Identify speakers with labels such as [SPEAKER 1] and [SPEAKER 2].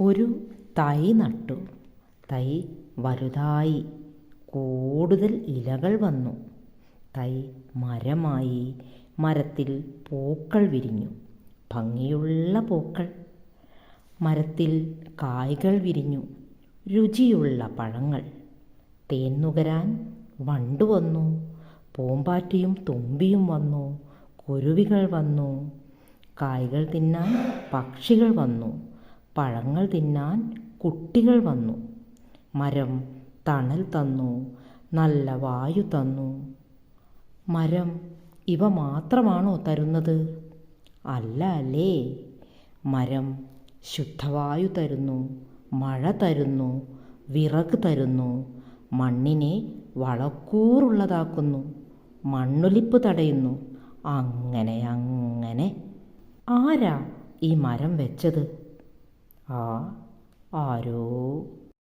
[SPEAKER 1] ഒരു തൈ നട്ടു. തൈ വലുതായി, കൂടുതൽ ഇലകൾ വന്നു. തൈ മരമായി. മരത്തിൽ പൂക്കൾ വിരിഞ്ഞു, ഭംഗിയുള്ള പൂക്കൾ. മരത്തിൽ കായ്കൾ വിരിഞ്ഞു, രുചിയുള്ള പഴങ്ങൾ. തേൻ നുകരാൻ വണ്ട് വന്നു, പൂമ്പാറ്റയും തുമ്പിയും വന്നു, കുരുവികൾ വന്നു. കായ്കൾ തിന്നാൻ പക്ഷികൾ വന്നു, പഴങ്ങൾ തിന്നാൻ കുട്ടികൾ വന്നു. മരം തണൽ തന്നു, നല്ല വായു തന്നു. മരം ഇവ മാത്രമാണോ തരുന്നത്? അല്ല അല്ലേ. മരം ശുദ്ധവായു തരുന്നു, മഴ തരുന്നു, വിറക് തരുന്നു, മണ്ണിനെ വളക്കൂറുള്ളതാക്കുന്നു, മണ്ണൊലിപ്പ് തടയുന്നു. അങ്ങനെ അങ്ങനെ. ആരാ ഈ മരം വെച്ചത്? ആരോ